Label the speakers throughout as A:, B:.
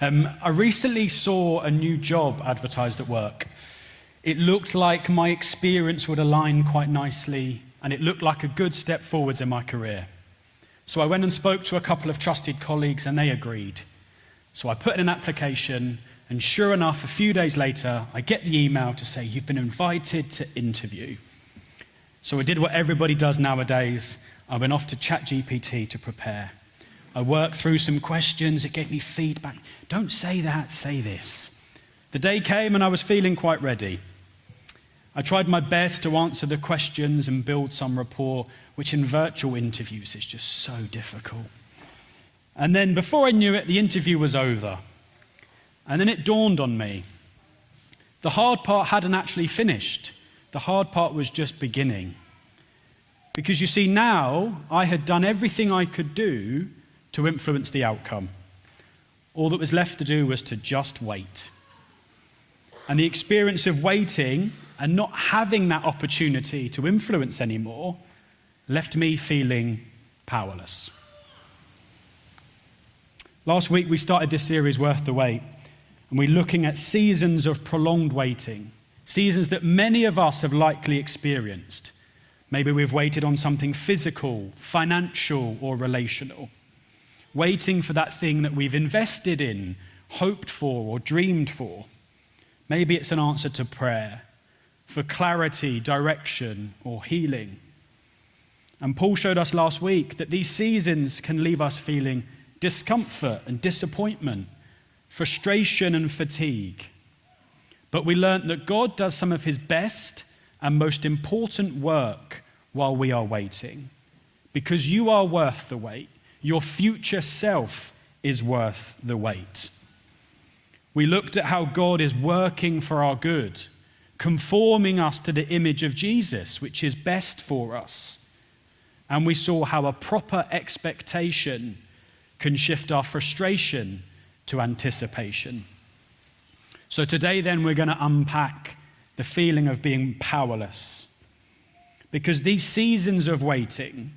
A: I recently saw a new job advertised at work. It looked like my experience would align quite nicely, and it looked like a good step forwards in my career. So I went and spoke to a couple of trusted colleagues, and they agreed. So I put in an application, and sure enough, a few days later, I get the email to say, "You've been invited to interview." So I did what everybody does nowadays. I went off to ChatGPT to prepare. I worked through some questions. It gave me feedback. Don't say that, say this. The day came and I was feeling quite ready. I tried my best to answer the questions and build some rapport, which in virtual interviews is just so difficult. And then before I knew it, the interview was over. And then it dawned on me. The hard part hadn't actually finished. The hard part was just beginning. Because you see, now I had done everything I could do to influence the outcome. All that was left to do was to just wait. And the experience of waiting and not having that opportunity to influence anymore left me feeling powerless. Last week we started this series, Worth the Wait, and we're looking at seasons of prolonged waiting, seasons that many of us have likely experienced. Maybe we've waited on something physical, financial, or relational. Waiting for that thing that we've invested in, hoped for, or dreamed for. Maybe it's an answer to prayer, for clarity, direction, or healing. And Paul showed us last week that these seasons can leave us feeling discomfort and disappointment, frustration and fatigue. But we learned that God does some of his best and most important work while we are waiting. Because you are worth the wait. Your future self is worth the wait. We looked at how God is working for our good, conforming us to the image of Jesus, which is best for us. And we saw how a proper expectation can shift our frustration to anticipation. So today then we're going to unpack the feeling of being powerless. Because these seasons of waiting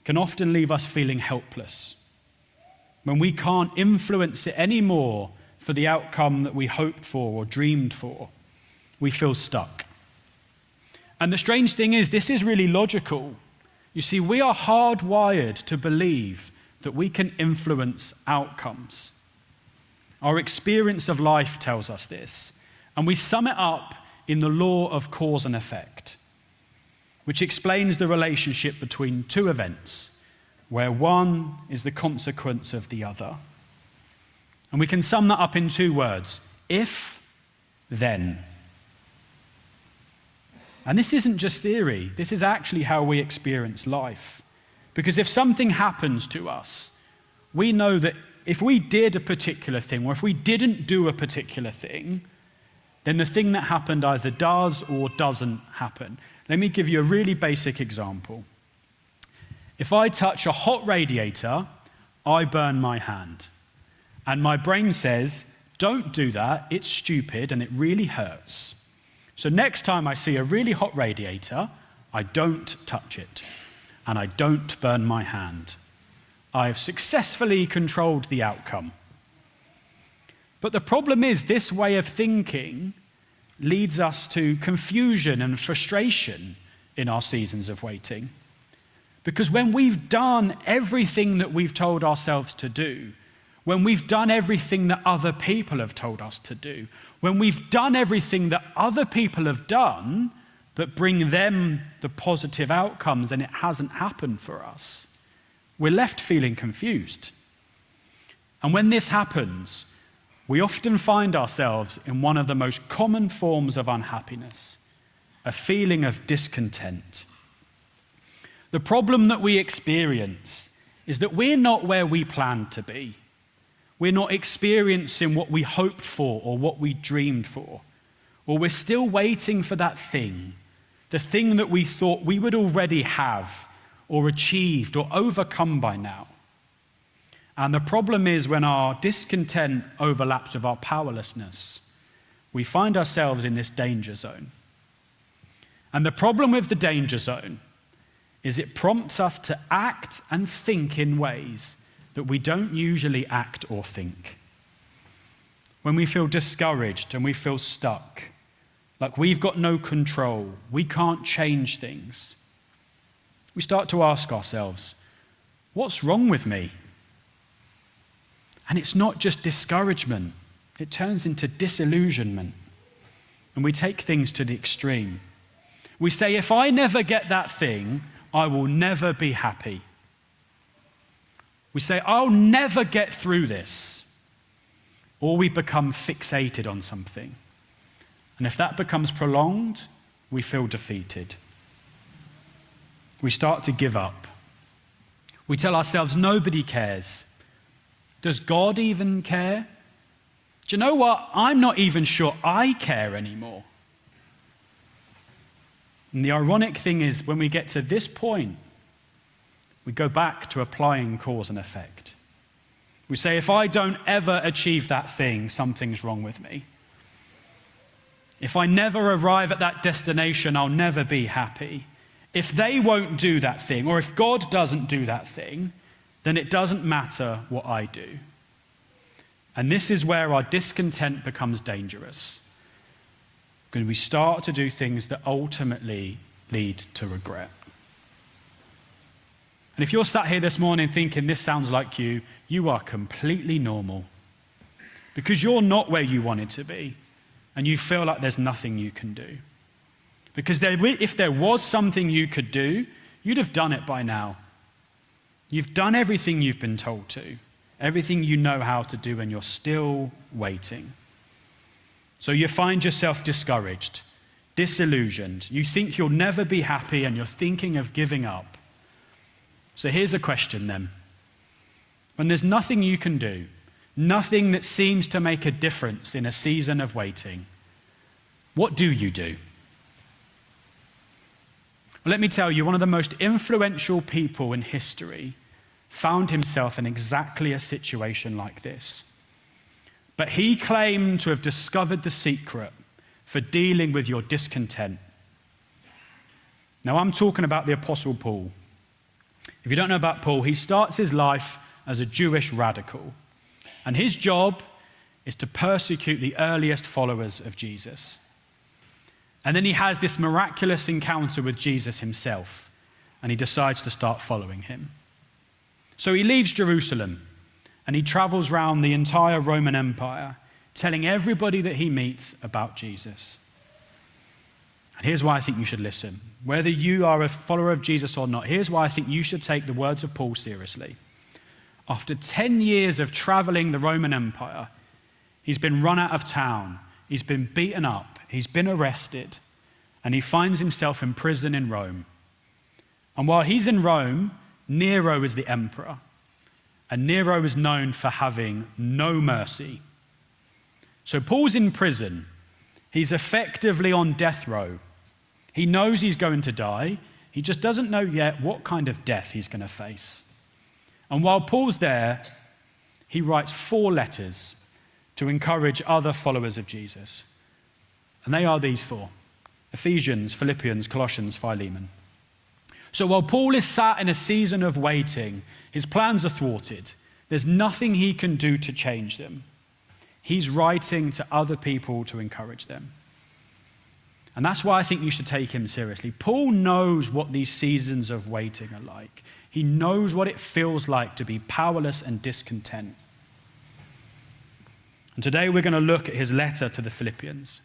A: can often leave us feeling helpless. When we can't influence it anymore for the outcome that we hoped for or dreamed for, we feel stuck. And the strange thing is, this is really logical. You see, we are hardwired to believe that we can influence outcomes. Our experience of life tells us this, and we sum it up in the law of cause and effect, which explains the relationship between two events, where one is the consequence of the other. And we can sum that up in two words: if, then. And this isn't just theory, this is actually how we experience life. Because if something happens to us, we know that if we did a particular thing, or if we didn't do a particular thing, then the thing that happened either does or doesn't happen. Let me give you a really basic example. If I touch a hot radiator, I burn my hand. And my brain says, don't do that, it's stupid and it really hurts. So next time I see a really hot radiator, I don't touch it. And I don't burn my hand. I have successfully controlled the outcome. But the problem is, this way of thinking leads us to confusion and frustration in our seasons of waiting. Because when we've done everything that we've told ourselves to do, when we've done everything that other people have told us to do, when we've done everything that other people have done that bring them the positive outcomes and it hasn't happened for us, we're left feeling confused. And when this happens, we often find ourselves in one of the most common forms of unhappiness, a feeling of discontent. The problem that we experience is that we're not where we planned to be. We're not experiencing what we hoped for or what we dreamed for. Or we're still waiting for that thing, the thing that we thought we would already have or achieved or overcome by now. And the problem is, when our discontent overlaps with our powerlessness, we find ourselves in this danger zone. And the problem with the danger zone is it prompts us to act and think in ways that we don't usually act or think. when we feel discouraged and we feel stuck, like we've got no control, we can't change things, we start to ask ourselves, what's wrong with me? And it's not just discouragement, it turns into disillusionment. And we take things to the extreme. We say, if I never get that thing, I will never be happy. We say, I'll never get through this. Or we become fixated on something. And if that becomes prolonged, we feel defeated. We start to give up. We tell ourselves, nobody cares. Does God even care? Do you know what? I'm not even sure I care anymore. And the ironic thing is, when we get to this point, we go back to applying cause and effect. We say, if I don't ever achieve that thing, something's wrong with me. If I never arrive at that destination, I'll never be happy. If they won't do that thing, or if God doesn't do that thing, then it doesn't matter what I do. And this is where our discontent becomes dangerous. Because we start to do things that ultimately lead to regret. And if you're sat here this morning thinking this sounds like you, you are completely normal. Because you're not where you wanted to be, and you feel like there's nothing you can do. Because if there was something you could do, you'd have done it by now. You've done everything you've been told to, everything you know how to do, and you're still waiting. So you find yourself discouraged, disillusioned. You think you'll never be happy, and you're thinking of giving up. So here's a question then. When there's nothing you can do, nothing that seems to make a difference in a season of waiting, what do you do? Well, let me tell you, one of the most influential people in history found himself in exactly a situation like this. But he claimed to have discovered the secret for dealing with your discontent. Now, I'm talking about the Apostle Paul. If you don't know about Paul, he starts his life as a Jewish radical. And his job is to persecute the earliest followers of Jesus. And then he has this miraculous encounter with Jesus himself, and he decides to start following him. So he leaves Jerusalem, and he travels around the entire Roman Empire, telling everybody that he meets about Jesus. And here's why I think you should listen. Whether you are a follower of Jesus or not, here's why I think you should take the words of Paul seriously. After 10 years of traveling the Roman Empire, he's been run out of town, he's been beaten up, he's been arrested, and he finds himself in prison in Rome. And while he's in Rome, Nero is the emperor. And Nero is known for having no mercy. So Paul's in prison. He's effectively on death row. He knows he's going to die. He just doesn't know yet what kind of death he's going to face. And while Paul's there, he writes 4 letters to encourage other followers of Jesus. And they are these 4: Ephesians, Philippians, Colossians, Philemon. So while Paul is sat in a season of waiting, his plans are thwarted. There's nothing he can do to change them. He's writing to other people to encourage them. And that's why I think you should take him seriously. Paul knows what these seasons of waiting are like. He knows what it feels like to be powerless and discontent. And today we're going to look at his letter to the Philippians,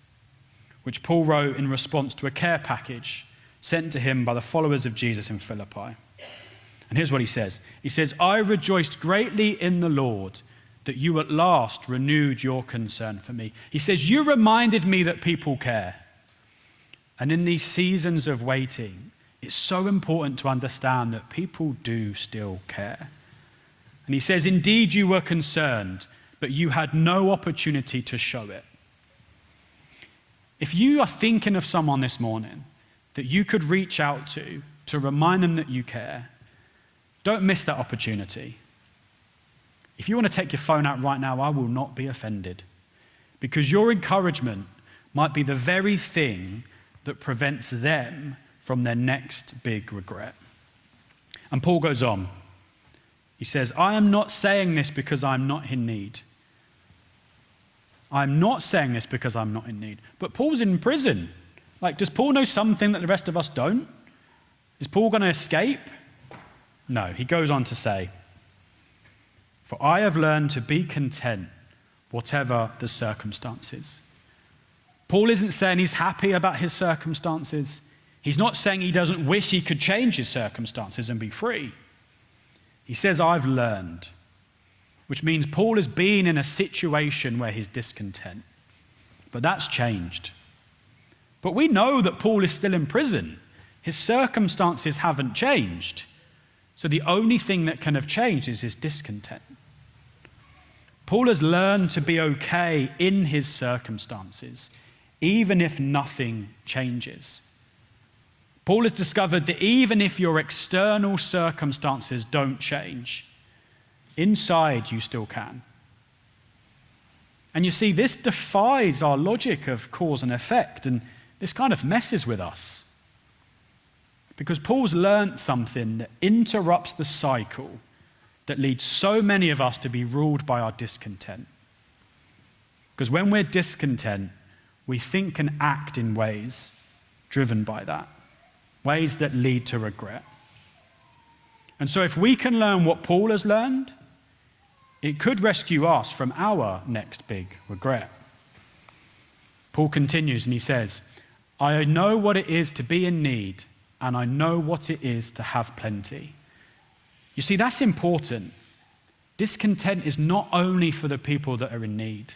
A: which Paul wrote in response to a care package sent to him by the followers of Jesus in Philippi. And here's what he says. He says, "I rejoiced greatly in the Lord that you at last renewed your concern for me." He says, you reminded me that people care. And in these seasons of waiting, it's so important to understand that people do still care. And he says, indeed you were concerned, but you had no opportunity to show it. If you are thinking of someone this morning that you could reach out to remind them that you care, don't miss that opportunity. If you want to take your phone out right now, I will not be offended, because your encouragement might be the very thing that prevents them from their next big regret. And Paul goes on. He says, I am not saying this because I'm not in need. I'm not saying this because I'm not in need. But Paul's in prison. Like, does Paul know something that the rest of us don't? Is Paul going to escape? No, he goes on to say, for I have learned to be content, whatever the circumstances. Paul isn't saying he's happy about his circumstances. He's not saying he doesn't wish he could change his circumstances and be free. He says, I've learned, which means Paul has been in a situation where he's discontent. But that's changed. But we know that Paul is still in prison. His circumstances haven't changed. So the only thing that can have changed is his discontent. Paul has learned to be okay in his circumstances, even if nothing changes. Paul has discovered that even if your external circumstances don't change, inside you still can. And you see, this defies our logic of cause and effect, and this kind of messes with us. Because Paul's learnt something that interrupts the cycle that leads so many of us to be ruled by our discontent. Because when we're discontent, we think and act in ways driven by that, ways that lead to regret. And so if we can learn what Paul has learned, it could rescue us from our next big regret. Paul continues and he says, I know what it is to be in need, and I know what it is to have plenty. You see, that's important. Discontent is not only for the people that are in need.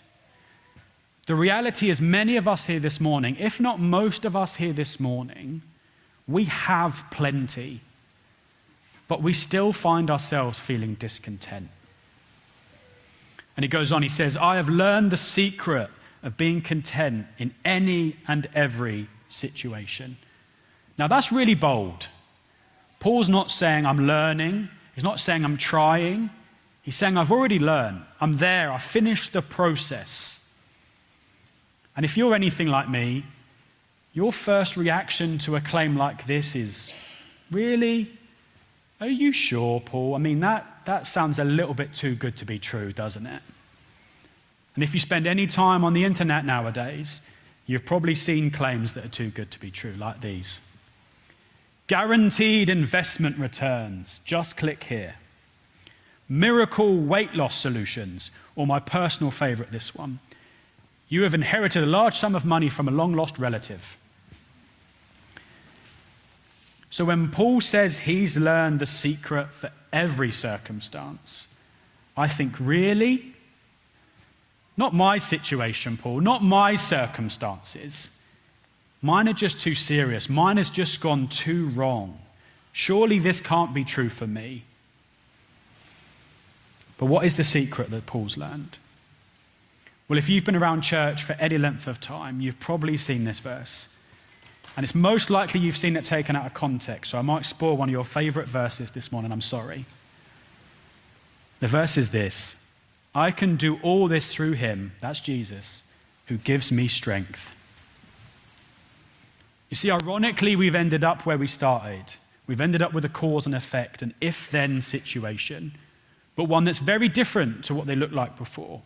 A: The reality is many of us here this morning, if not most of us here this morning, we have plenty, but we still find ourselves feeling discontent. And he goes on, he says, I have learned the secret of being content in any and every situation. Now that's really bold. Paul's not saying I'm learning. He's not saying I'm trying. He's saying I've already learned. I'm there. I've finished the process. And if you're anything like me, your first reaction to a claim like this is, really? Are you sure, Paul? I mean, that sounds a little bit too good to be true, doesn't it? And if you spend any time on the internet nowadays, you've probably seen claims that are too good to be true, like these. Guaranteed investment returns, just click here. Miracle weight loss solutions, or my personal favorite, this one. You have inherited a large sum of money from a long-lost relative. So when Paul says he's learned the secret for every circumstance, I think, really? Not my situation, Paul, not my circumstances. Mine are just too serious. Mine has just gone too wrong. Surely this can't be true for me. But what is the secret that Paul's learned? Well, if you've been around church for any length of time, you've probably seen this verse. And it's most likely you've seen it taken out of context, so I might spoil one of your favorite verses this morning, I'm sorry. The verse is this: I can do all this through him, that's Jesus, who gives me strength. You see, ironically, we've ended up where we started. We've ended up with a cause and effect, an if-then situation, but one that's very different to what they looked like before.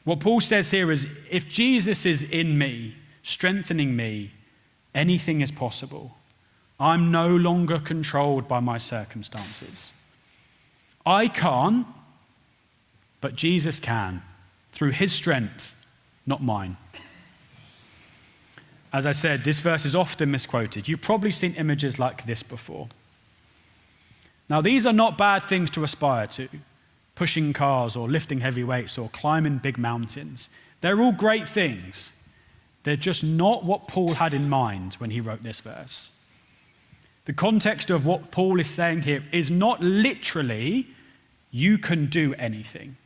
A: What Paul says here is, if Jesus is in me, strengthening me, anything is possible. I'm no longer controlled by my circumstances. I can't, but Jesus can, through his strength, not mine. As I said, this verse is often misquoted. You've probably seen images like this before. Now, these are not bad things to aspire to, pushing cars or lifting heavy weights or climbing big mountains. They're all great things. They're just not what Paul had in mind when he wrote this verse. The context of what Paul is saying here is not literally, you can do anything.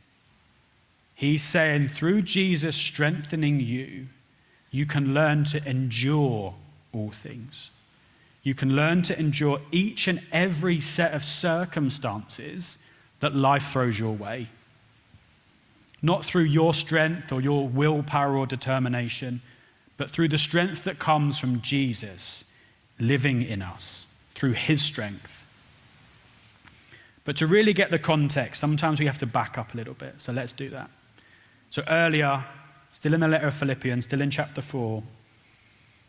A: He's saying through Jesus strengthening you, you can learn to endure all things. You can learn to endure each and every set of circumstances that life throws your way. Not through your strength or your willpower or determination, but through the strength that comes from Jesus living in us, through his strength. But to really get the context, sometimes we have to back up a little bit, so let's do that. So earlier, still in the letter of Philippians, still in chapter 4,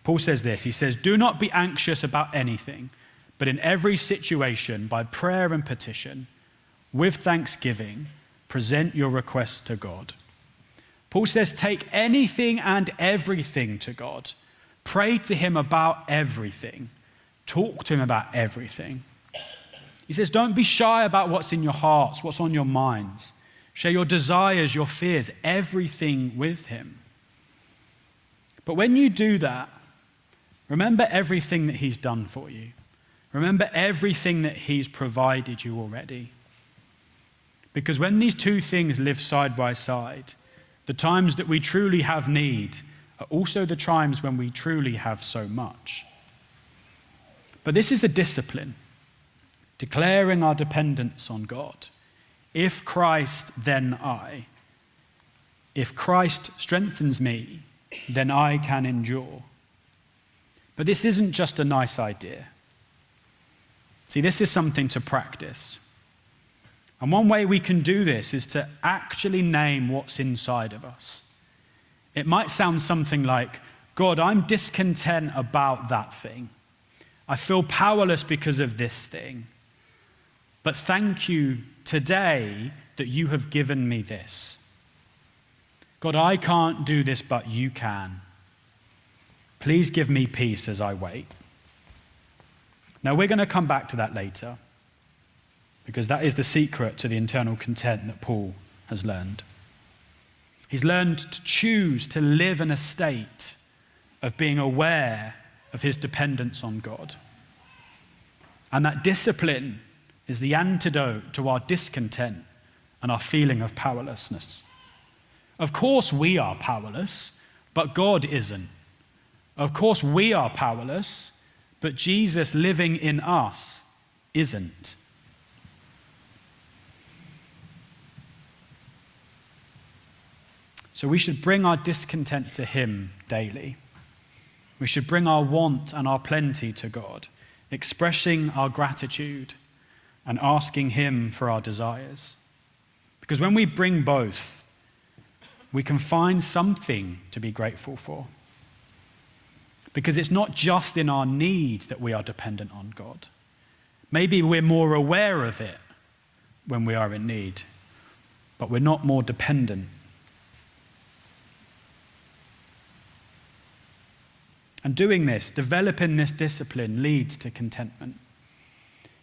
A: Paul says this. He says, "Do not be anxious about anything, but in every situation, by prayer and petition, with thanksgiving, present your requests to God." Paul says, take anything and everything to God. Pray to him about everything. Talk to him about everything. He says, don't be shy about what's in your hearts, what's on your minds. Share your desires, your fears, everything with him. But when you do that, remember everything that he's done for you. Remember everything that he's provided you already. Because when these two things live side by side, the times that we truly have need are also the times when we truly have so much. But this is a discipline, declaring our dependence on God. If Christ, then I. If Christ strengthens me, then I can endure. But this isn't just a nice idea. See, this is something to practice. And one way we can do this is to actually name what's inside of us. It might sound something like, God, I'm discontent about that thing. I feel powerless because of this thing. But thank you today that you have given me this. God, I can't do this, but you can. Please give me peace as I wait. Now, we're going to come back to that later, because that is the secret to the internal content that Paul has learned. He's learned to choose to live in a state of being aware of his dependence on God. And that discipline is the antidote to our discontent and our feeling of powerlessness. Of course we are powerless, but God isn't. Of course we are powerless, but Jesus living in us isn't. So we should bring our discontent to him daily. We should bring our want and our plenty to God, expressing our gratitude and asking him for our desires. Because when we bring both, we can find something to be grateful for. Because it's not just in our need that we are dependent on God. Maybe we're more aware of it when we are in need, but we're not more dependent. And doing this, developing this discipline, leads to contentment.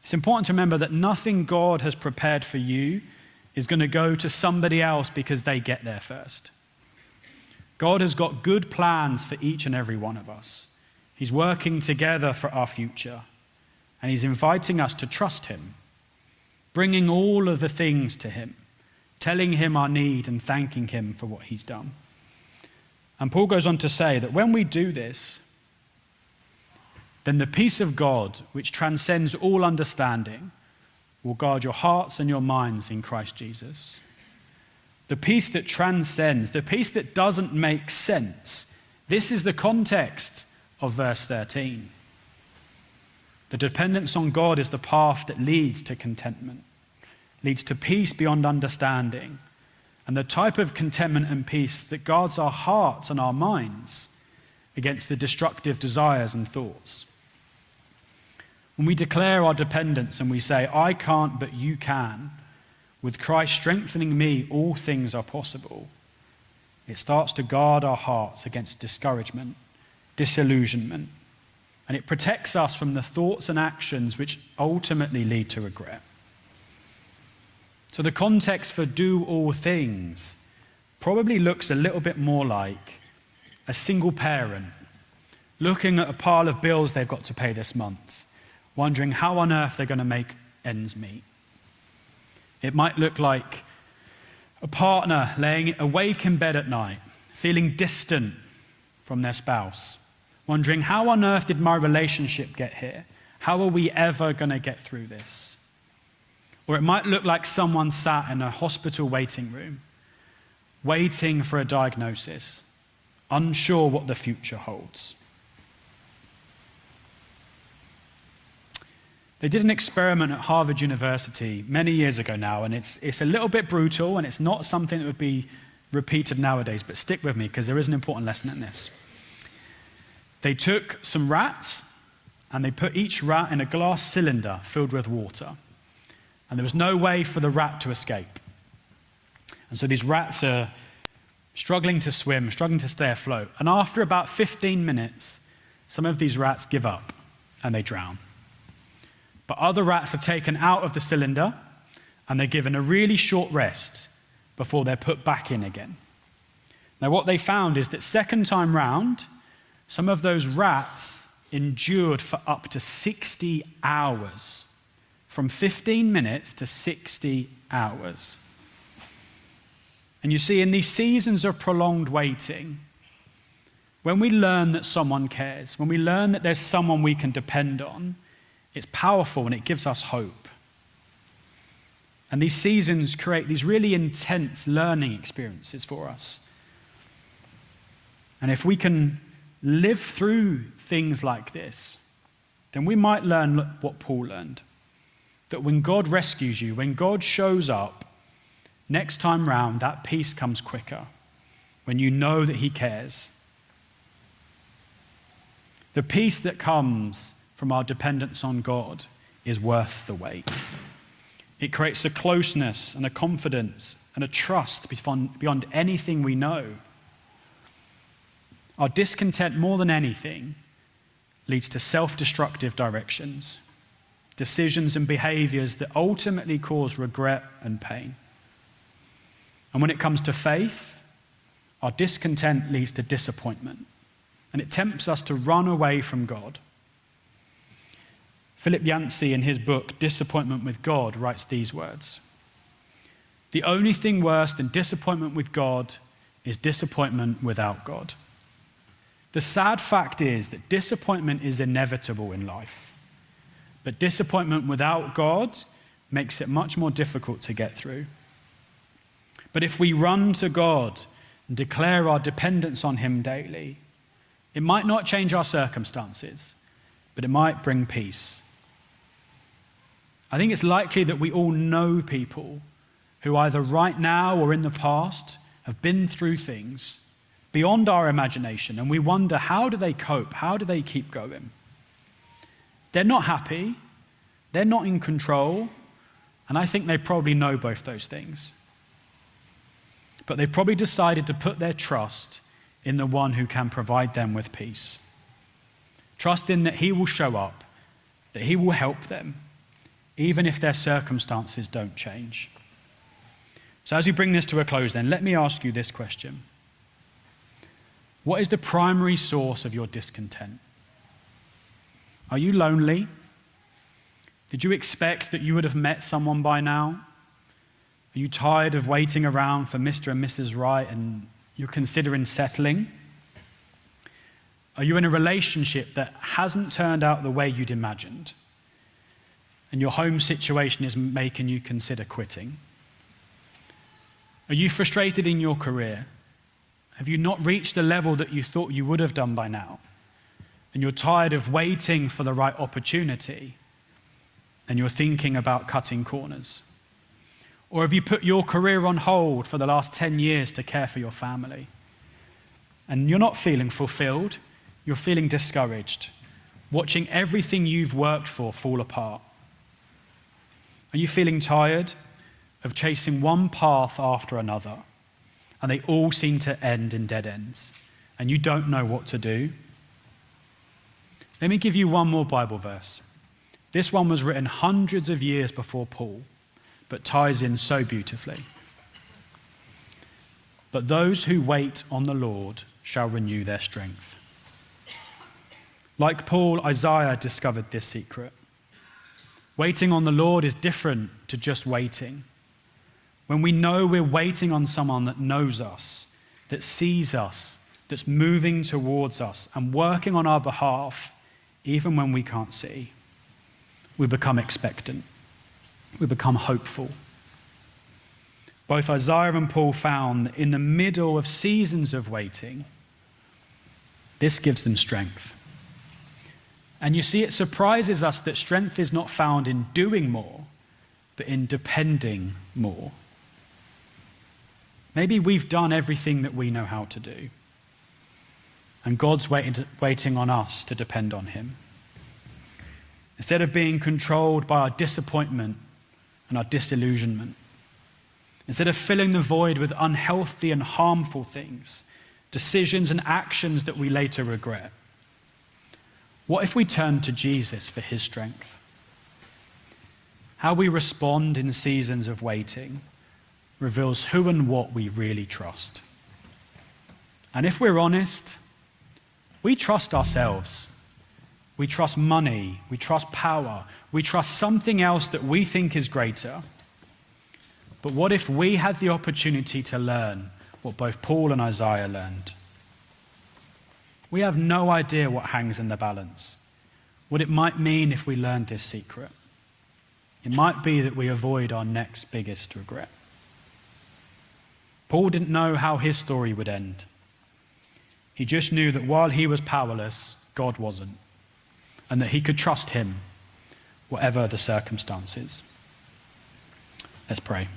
A: It's important to remember that nothing God has prepared for you is going to go to somebody else because they get there first. God has got good plans for each and every one of us. He's working together for our future, and he's inviting us to trust him, bringing all of the things to him, telling him our need and thanking him for what he's done. And Paul goes on to say that when we do this, then the peace of God, which transcends all understanding, will guard your hearts and your minds in Christ Jesus. The peace that transcends, the peace that doesn't make sense. This is the context of verse 13. The dependence on God is the path that leads to contentment, leads to peace beyond understanding, and the type of contentment and peace that guards our hearts and our minds against the destructive desires and thoughts. When we declare our dependence and we say, I can't, but you can, with Christ strengthening me, all things are possible, it starts to guard our hearts against discouragement, disillusionment, and it protects us from the thoughts and actions which ultimately lead to regret. So the context for do all things probably looks a little bit more like a single parent looking at a pile of bills they've got to pay this month, wondering how on earth they're going to make ends meet. It might look like a partner laying awake in bed at night, feeling distant from their spouse, wondering how on earth did my relationship get here? How are we ever going to get through this? Or it might look like someone sat in a hospital waiting room, waiting for a diagnosis, unsure what the future holds. They did an experiment at Harvard University many years ago now, and it's a little bit brutal, and it's not something that would be repeated nowadays, but stick with me because there is an important lesson in this. They took some rats and they put each rat in a glass cylinder filled with water. And there was no way for the rat to escape. And so these rats are struggling to swim, struggling to stay afloat. And after about 15 minutes, some of these rats give up and they drown. But other rats are taken out of the cylinder and they're given a really short rest before they're put back in again. Now what they found is that second time round, some of those rats endured for up to 60 hours. From 15 minutes to 60 hours. And you see, in these seasons of prolonged waiting, when we learn that someone cares, when we learn that there's someone we can depend on, it's powerful and it gives us hope. And these seasons create these really intense learning experiences for us. And if we can live through things like this, then we might learn what Paul learned. That when God rescues you, when God shows up, next time round, that peace comes quicker. When you know that he cares. The peace that comes from our dependence on God is worth the wait. It creates a closeness and a confidence and a trust beyond anything we know. Our discontent, more than anything, leads to self-destructive directions, decisions and behaviors that ultimately cause regret and pain. And when it comes to faith, our discontent leads to disappointment, and it tempts us to run away from God. Philippians, in his book, Disappointment with God, writes these words: "The only thing worse than disappointment with God is disappointment without God." The sad fact is that disappointment is inevitable in life, but disappointment without God makes it much more difficult to get through. But if we run to God and declare our dependence on him daily, it might not change our circumstances, but it might bring peace. I think it's likely that we all know people who either right now or in the past have been through things beyond our imagination, and we wonder, how do they cope? How do they keep going? They're not happy, they're not in control, and I think they probably know both those things. But they probably decided to put their trust in the one who can provide them with peace. Trust in that he will show up, that he will help them, even if their circumstances don't change. So as we bring this to a close then, let me ask you this question. What is the primary source of your discontent? Are you lonely? Did you expect that you would have met someone by now? Are you tired of waiting around for Mr. and Mrs. Right and you're considering settling? Are you in a relationship that hasn't turned out the way you'd imagined? And your home situation is making you consider quitting? Are you frustrated in your career? Have you not reached the level that you thought you would have done by now? And you're tired of waiting for the right opportunity, and you're thinking about cutting corners? Or have you put your career on hold for the last 10 years to care for your family? And you're not feeling fulfilled, you're feeling discouraged, watching everything you've worked for fall apart. Are you feeling tired of chasing one path after another, and they all seem to end in dead ends, and you don't know what to do? Let me give you one more Bible verse. This one was written hundreds of years before Paul, but ties in so beautifully. "But those who wait on the Lord shall renew their strength." Like Paul, Isaiah discovered this secret. Waiting on the Lord is different to just waiting. When we know we're waiting on someone that knows us, that sees us, that's moving towards us and working on our behalf, even when we can't see, we become expectant. We become hopeful. Both Isaiah and Paul found that in the middle of seasons of waiting, this gives them strength. And you see, it surprises us that strength is not found in doing more, but in depending more. Maybe we've done everything that we know how to do, and God's waiting on us to depend on him. Instead of being controlled by our disappointment and our disillusionment, instead of filling the void with unhealthy and harmful things, decisions and actions that we later regret, what if we turn to Jesus for his strength? How we respond in seasons of waiting reveals who and what we really trust. And if we're honest, we trust ourselves. We trust money. We trust power. We trust something else that we think is greater. But what if we had the opportunity to learn what both Paul and Isaiah learned? We have no idea what hangs in the balance, what it might mean if we learned this secret. It might be that we avoid our next biggest regret. Paul didn't know how his story would end. He just knew that while he was powerless, God wasn't, and that he could trust him, whatever the circumstances. Let's pray.